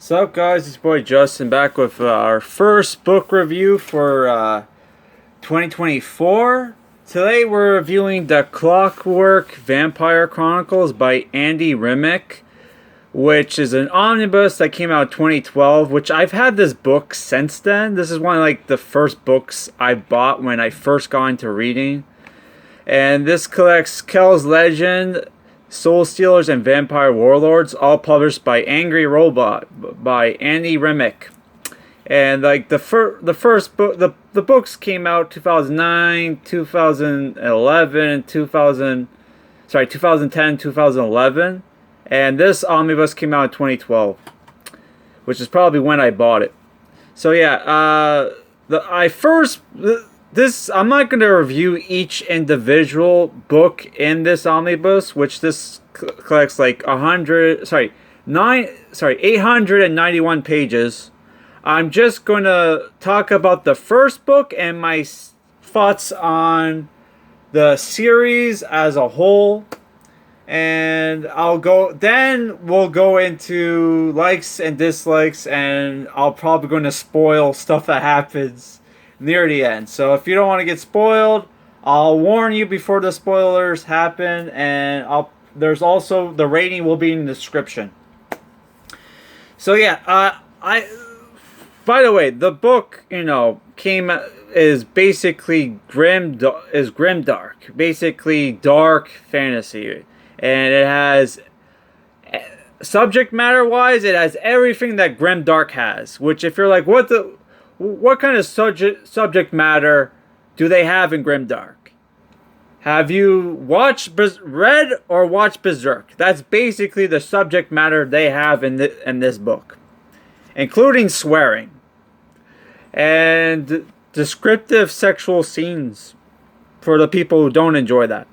What's up, guys? It's your boy Justin back with our first book review for 2024. Today we're reviewing the Clockwork Vampire Chronicles by Andy Remic, which is an omnibus that came out in 2012, which I've had this book since then. This is one of the first books I bought when I first got into reading. And this collects Kell's Legend, Soul Stealers, and Vampire Warlords, all published by Angry Robot by Andy Remic. And the first book, the books came out 2009, 2011, 2010, 2011, and this omnibus came out in 2012, which is probably when I bought it. So yeah, I'm not going to review each individual book in this omnibus, which this collects 891 pages. I'm just going to talk about the first book and my thoughts on the series as a whole. And we'll go into likes and dislikes, and I'll probably going to spoil stuff that happens near the end. So if you don't want to get spoiled, I'll warn you before the spoilers happen, and there's also the rating will be in the description. So yeah, by the way, the book is basically grimdark, basically dark fantasy, and it has subject matter wise, it has everything that grimdark has. Which, if you're like, what kind of subject matter do they have in grimdark? Have you read or watched Berserk? That's basically the subject matter they have in this book, including swearing and descriptive sexual scenes for the people who don't enjoy that.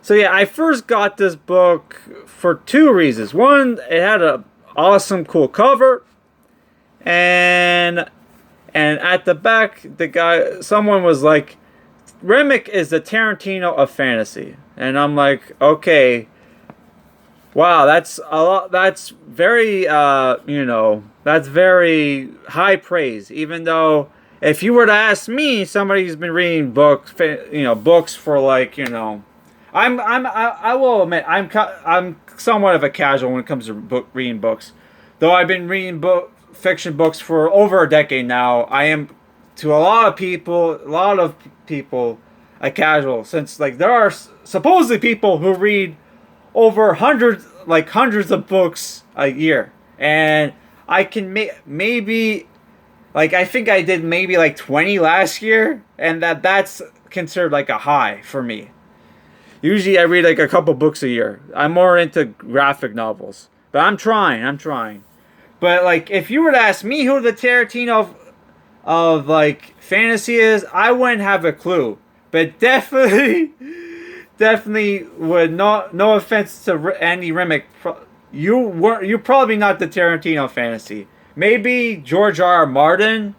So yeah, I first got this book for two reasons. One, it had an awesome, cool cover, and at the back, someone was like, Remic is the Tarantino of fantasy. And I'm like, okay, wow, that's a lot. That's very, that's very high praise. Even though, if you were to ask me, somebody who's been reading books, books for I will admit, I'm somewhat of a casual when it comes to reading books. Though I've been reading fiction books for over a decade now, I am, to a lot of people, a casual, since there are supposedly people who read over hundreds of books a year, and I can maybe I think I did maybe 20 last year, and that's considered a high for me. Usually I read a couple books a year. I'm more into graphic novels, but I'm trying. But if you were to ask me who the Tarantino of fantasy is, I wouldn't have a clue. But definitely would not. No offense to Andy Remic, you're probably not the Tarantino fantasy. Maybe George R. Martin.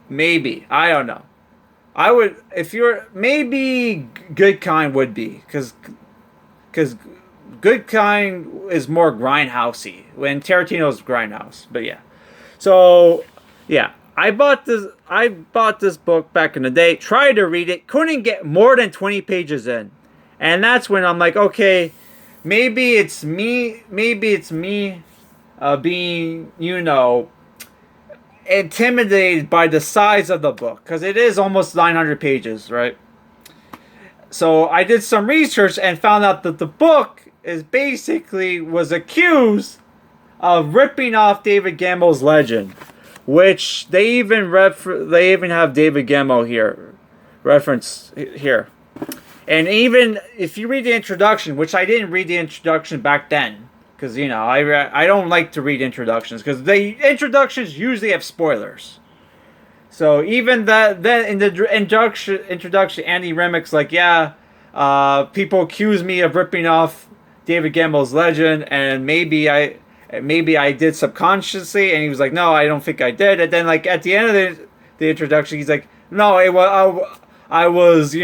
Maybe, I don't know. I would, if you're, maybe Good Kind would be, because Good Kind is more grindhousey, when Tarantino's grindhouse. But yeah, so yeah, I bought this book back in the day, tried to read it, couldn't get more than 20 pages in, and that's when I'm like, okay, maybe it's me being, intimidated by the size of the book, because it is almost 900 pages, right? So I did some research and found out that the book was accused of ripping off David Gamble's Legend, which they even have David Gamble here referenced here. And even if you read the introduction, which I didn't read the introduction back then, because I don't like to read introductions, because the introductions usually have spoilers. So even then in the introduction, Andy Remic's people accuse me of ripping off David Gamble's Legend, and maybe I did subconsciously, and he was like, no, I don't think I did. And then at the end of the introduction, he's like, no, I was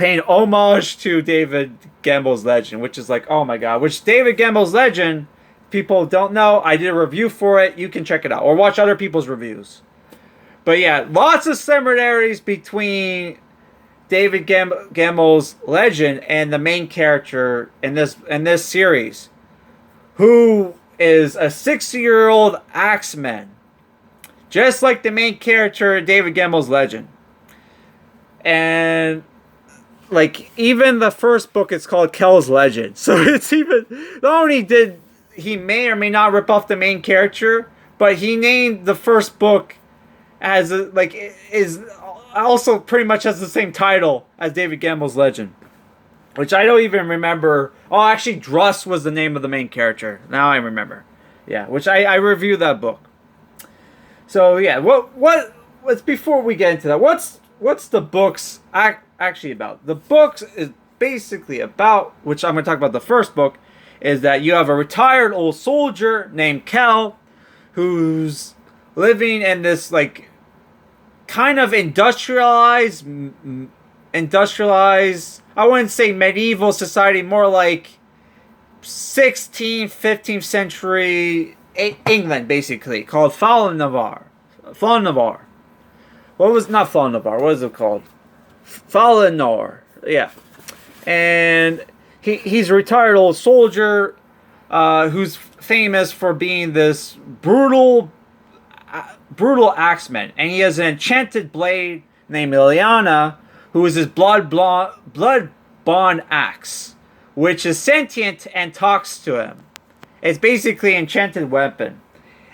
paying homage to David Gamble's Legend, which is like, oh my god. Which David Gamble's Legend, people don't know. I did a review for it. You can check it out or watch other people's reviews. But yeah, lots of similarities between David Gamble's Legend and the main character in this series, who is a 60-year-old axeman, just like the main character in David Gamble's Legend. And like even the first book is called Kell's Legend, so it's even not only did he may or may not rip off the main character, but he named the first book as is also pretty much has the same title as David Gamble's Legend, which I don't even remember. Oh, actually, Druss was the name of the main character. Now I remember. Yeah, which I reviewed that book. So yeah, what's before we get into that? What's the book's actually about? The book is basically about, which I'm going to talk about the first book, is that you have a retired old soldier named Kell, who's living in this like kind of industrialized, I wouldn't say medieval society, more like 16th, 15th century England, basically, called Falanavar. What was not Falanavar? What is it called? Falanor. Yeah. And he's a retired old soldier who's famous for being this brutal axeman. And he has an enchanted blade named Ileana, who is his blood-bond axe, which is sentient and talks to him. It's basically an enchanted weapon.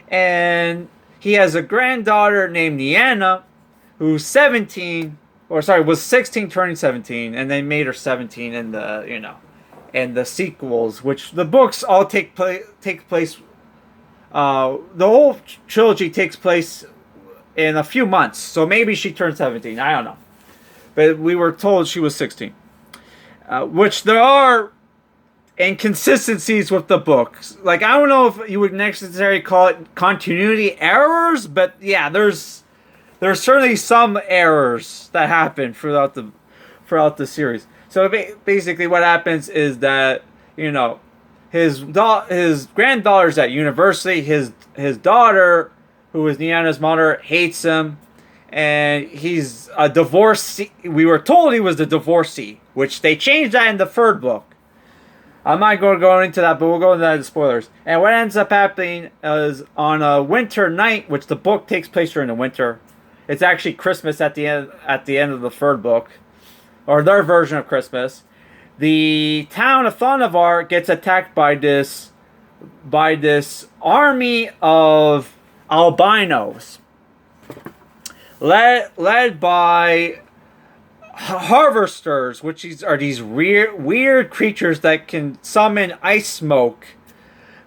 And he has a granddaughter named Nienna, who's 17, was 16 turning 17, and they made her 17 in the sequels, which the books all take place. The whole trilogy takes place in a few months, so maybe she turned 17. I don't know, but we were told she was 16. Which there are inconsistencies with the books. Like, I don't know if you would necessarily call it continuity errors, but yeah, there's certainly some errors that happen throughout the series. So basically, what happens is that his granddaughter's at university. His daughter, who is Niana's mother, hates him, and he's a divorcee. We were told he was the divorcee, which they changed that in the third book. I'm not going to go into that, but we'll go into that in spoilers. And what ends up happening is on a winter night, which the book takes place during the winter. It's actually Christmas at the end of the third book, or their version of Christmas. The town of Thanavar gets attacked by this army of albinos, led by harvesters, which are these weird creatures that can summon ice smoke,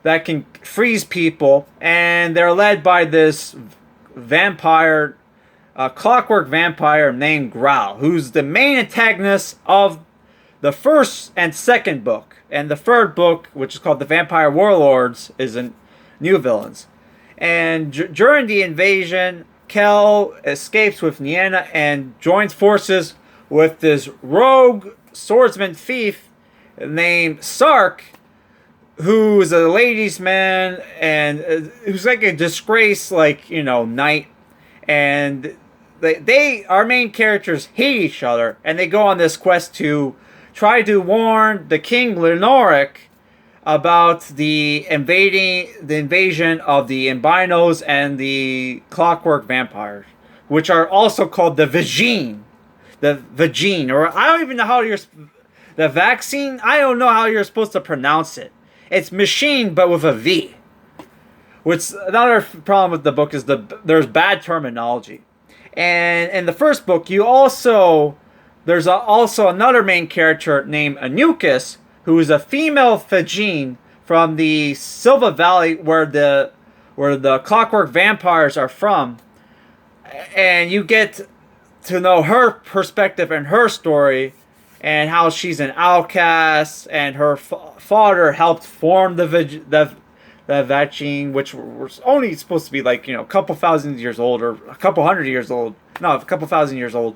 that can freeze people, and they're led by this vampire, clockwork vampire named Growl, who's the main antagonist of the first and second book. And the third book, which is called The Vampire Warlords, is new villains. And during the invasion, Kell escapes with Nienna and joins forces with this rogue swordsman thief named Sark, who's a ladies' man and who's like a disgraced, knight. And our main characters hate each other, and they go on this quest to try to warn the King Lenoric about the invasion of the albinos and the clockwork vampires, which are also called the Vagine. Or I don't even know how the vaccine. I don't know how you're supposed to pronounce it. It's machine, but with a V. Which another problem with the book is there's bad terminology. And in the first book, there's also another main character named Anukas, who is a female Vagine from the Silva Valley, where the clockwork vampires are from, and you get to know her perspective and her story, and how she's an outcast, and her father helped form the Vagine, which was only supposed to be a couple thousand years old, or a couple hundred years old. No, a couple thousand years old.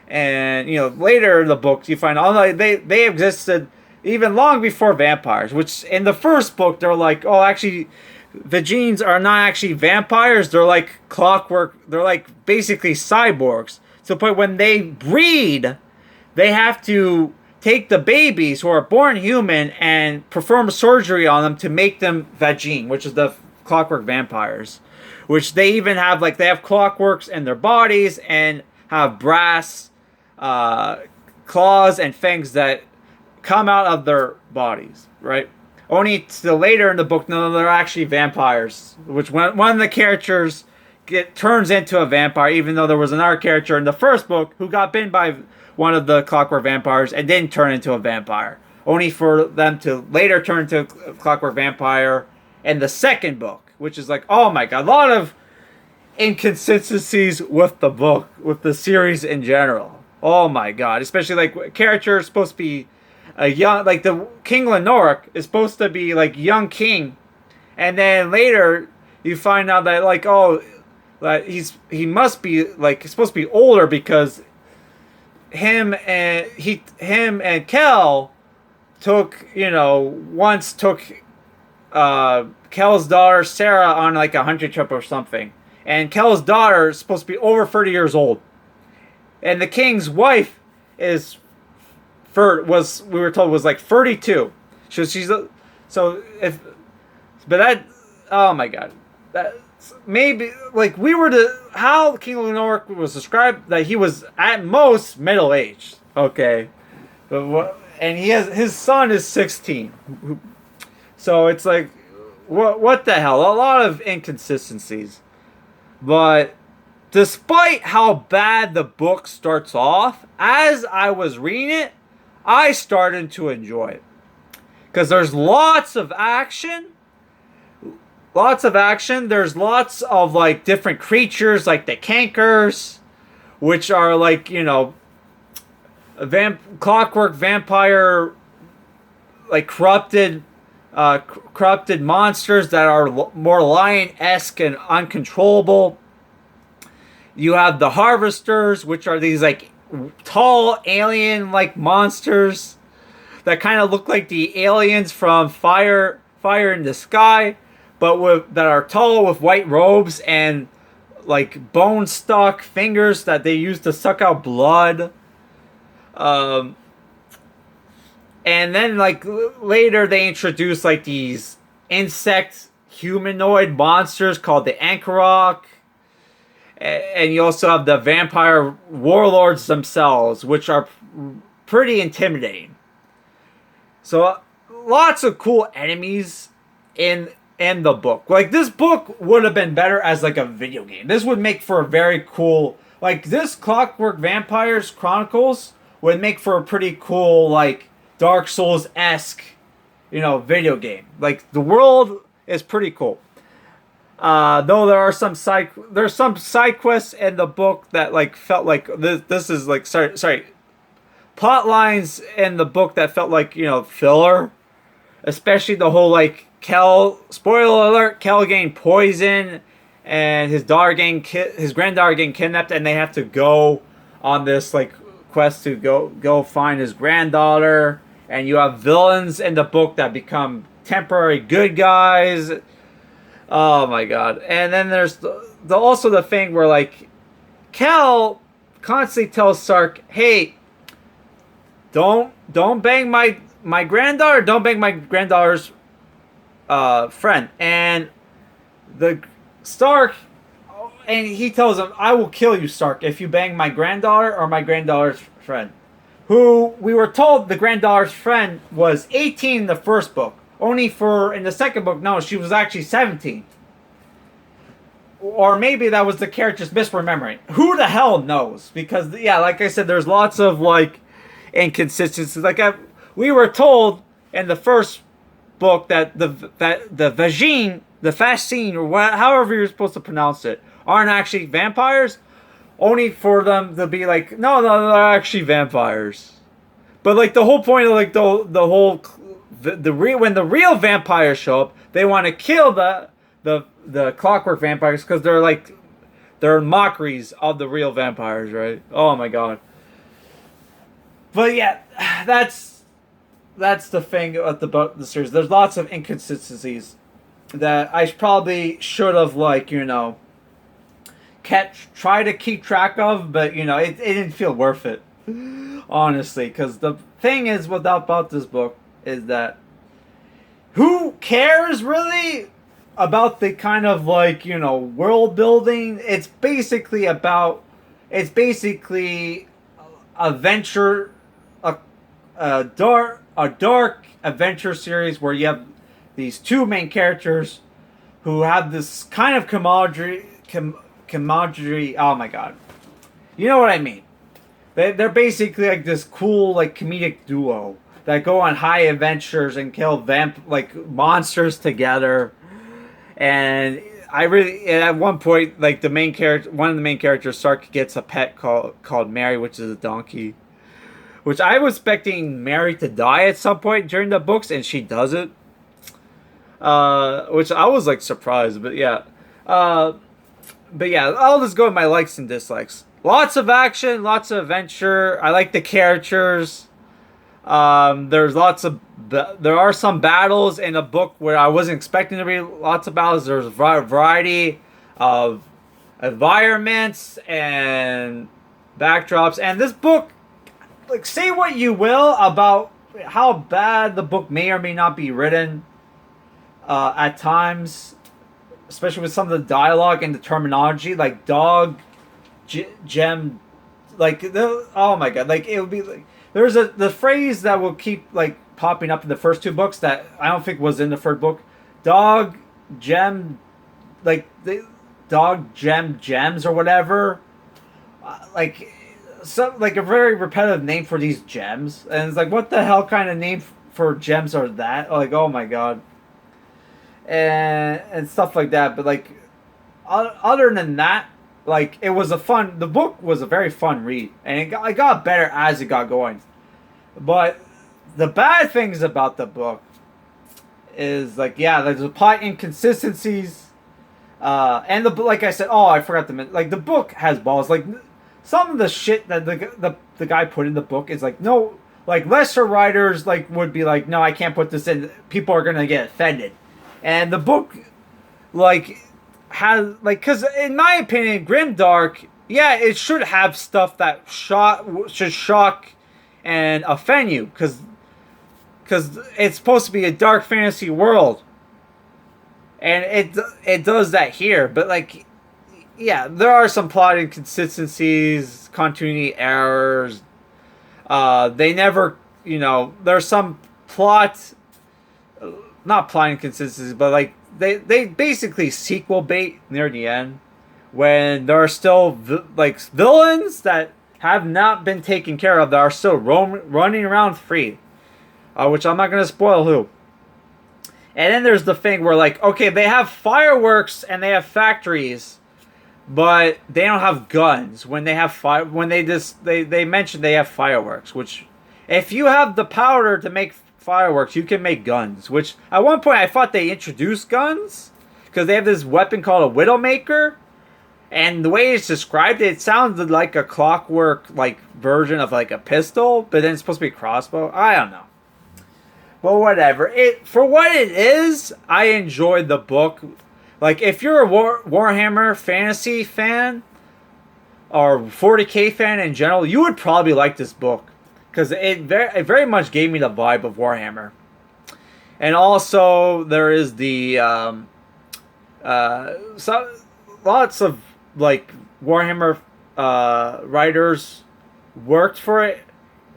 And later in the books you find they existed even long before vampires. Which in the first book they're like, oh, actually, Vagines are not actually vampires. They're like clockwork. They're like basically cyborgs. To the point when they breed, they have to take the babies who are born human and perform surgery on them to make them Vagine, which is the clockwork vampires. Which they even have, like, they have clockworks in their bodies and have brass claws and fangs that come out of their bodies, right? Only to later in the book, no, they're actually vampires. Which one of the characters turns into a vampire, even though there was another character in the first book who got bitten by one of the clockwork vampires and didn't turn into a vampire. Only for them to later turn into a clockwork vampire in the second book. Which is like, oh my god, a lot of inconsistencies with the book, with the series in general. Oh my god, especially like character is supposed to be a young, like the King Lenoric is supposed to be like young king, and then later you find out that like, oh, that he must be like supposed to be older because him and Kell took once took Kell's daughter Sarah on like a hunting trip or something, and Kell's daughter is supposed to be over 30 years old, and the king's wife was we were told was like 32. Oh my god, that maybe like we were to how King Lenoric was described, that he was at most middle aged. Okay, and his son is 16, so it's like. What the hell? A lot of inconsistencies. But despite how bad the book starts off, as I was reading it, I started to enjoy it. Because there's lots of action. There's lots of like different creatures, like the cankers, which are like, clockwork vampire, like corrupted monsters that are more lion-esque and uncontrollable. You have the harvesters, which are these like tall alien-like monsters that kind of look like the aliens from Fire in the Sky, but that are tall with white robes and like bone-stuck fingers that they use to suck out blood. And then, like, later they introduce, like, these insect humanoid monsters called the Ankarok. And you also have the vampire warlords themselves, which are pretty intimidating. So, lots of cool enemies in the book. Like, this book would have been better as, like, a video game. This would make for a very cool... Like, this Clockwork Vampires Chronicles would make for a pretty cool, like... Dark Souls-esque, video game. Like, the world is pretty cool. Though there's some side quests in the book that like felt like this is like plot lines in the book that felt like filler, especially the whole like Kell, spoiler alert, Kell getting poisoned and his granddaughter getting kidnapped, and they have to go on this like quest to go find his granddaughter. And you have villains in the book that become temporary good guys. Oh my god. And then there's also the thing where like Kell constantly tells Sark, hey, don't bang my granddaughter, don't bang my granddaughter's friend. And the Stark, and he tells him, I will kill you, Stark, if you bang my granddaughter or my granddaughter's friend. Who we were told the granddaughter's friend was 18 in the first book. Only in the second book, no, she was actually 17. Or maybe that was the character's misremembering. Who the hell knows? Because, yeah, like I said, there's lots of, like, inconsistencies. Like, we were told in the first book that the Vagine, the Fascine, or however you're supposed to pronounce it, aren't actually vampires. Only for them to be like, no, they're actually vampires. But like the whole point of like when the real vampires show up, they want to kill the Clockwork vampires because they're mockeries of the real vampires, right? Oh my god. But yeah, that's the thing about the series. There's lots of inconsistencies that I probably should have, like, try to keep track of, but it didn't feel worth it, honestly. Because the thing is about this book is that who cares really about the kind of, like, world building? It's basically adventure, a dark adventure series where you have these two main characters who have this kind of camaraderie. Oh my god, you know what I mean? They're basically like this cool, like, comedic duo that go on high adventures and kill monsters together. And at one point, like, one of the main characters, Sark, gets a pet called Mary, which is a donkey. Which I was expecting Mary to die at some point during the books, and she doesn't. Which I was, like, surprised, but yeah. But yeah, I'll just go with my likes and dislikes. Lots of action, lots of adventure. I like the characters. There are some battles in the book where I wasn't expecting to be lots of battles. There's a variety of environments and backdrops. And this book, like, say what you will about how bad the book may or may not be written at times, especially with some of the dialogue and the terminology, like dog, gem, like, oh my god, like, it would be like, there's the phrase that will keep, like, popping up in the first two books that I don't think was in the third book. Dog, gem, like, dog, gems or whatever. Like, like a very repetitive name for these gems. And it's like, what the hell kind of name for gems are that? Like, oh my god. And stuff like that. But, like, other than that, like, the book was a very fun read, and it got better as it got going. But the bad things about the book is, like, yeah, there's a plot inconsistencies, and like I said, I forgot to mention, like, the book has balls. Like, some of the shit that the guy put in the book is like, no, like, lesser writers, like, would be like, no, I can't put this in. People are gonna get offended, and the book, like, has, like, because in my opinion, grimdark, yeah, it should have stuff that should shock and offend you, because it's supposed to be a dark fantasy world, and it does that here. But, like, yeah, there are some plot inconsistencies, continuity errors. They never, there's some not plot inconsistencies, but, like, they basically sequel bait near the end, when there are still villains that have not been taken care of, that are still running around free, which I'm not going to spoil who. And then there's the thing where, like, okay, they have fireworks and they have factories, but they don't have guns. When they have they mention they have fireworks, which, if you have the powder to make fireworks, you can make guns. Which at one point I thought they introduced guns, because they have this weapon called a Widowmaker, and the way it's described, it sounded like a Clockwork, like, version of, like, a pistol, but then it's supposed to be a crossbow. I don't know. Well, whatever. For what it is, I enjoyed the book. Like, if you're a Warhammer fantasy fan, or 40k fan in general, you would probably like this book, because it very much gave me the vibe of Warhammer. And also, there is the lots of, like, Warhammer writers worked for it.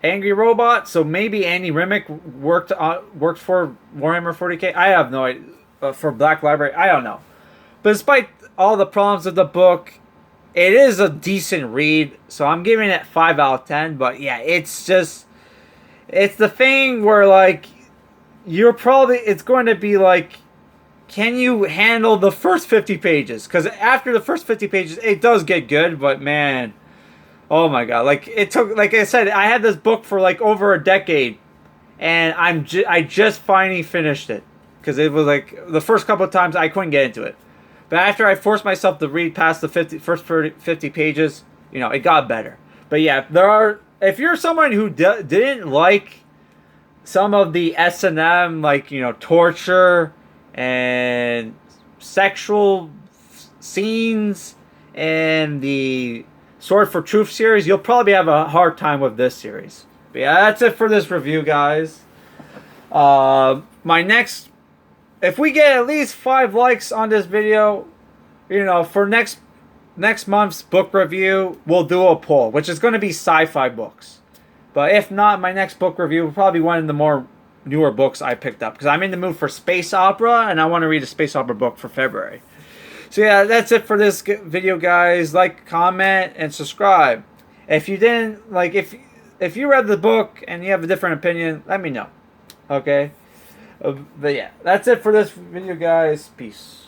Angry Robot, so maybe Andy Remic worked for Warhammer 40k. I have no idea. For Black Library, I don't know. But despite all the problems of the book, it is a decent read, so I'm giving it 5 out of 10. But yeah, it's the thing where, like, it's going to be like, can you handle the first 50 pages? Because after the first 50 pages, it does get good, but man, oh my god, like, it took, like I said, I had this book for, like, over a decade, and I just finally finished it, because it was, like, the first couple of times I couldn't get into it. But after I forced myself to read past the first 50 pages, it got better. But yeah, there are if you're someone who didn't like some of the S&M, like, you know, torture and sexual scenes and the Sword for Truth series, you'll probably have a hard time with this series. But yeah, that's it for this review, guys. My next, if we get at least 5 likes on this video, you know, for next month's book review, we'll do a poll, which is going to be sci-fi books. But if not, my next book review will probably be one of the more newer books I picked up, because I'm in the mood for space opera, and I want to read a space opera book for February. So yeah, that's it for this video, guys. Like, comment, and subscribe. If you didn't, like, if you read the book and you have a different opinion, let me know. Okay? But yeah, that's it for this video, guys. Peace.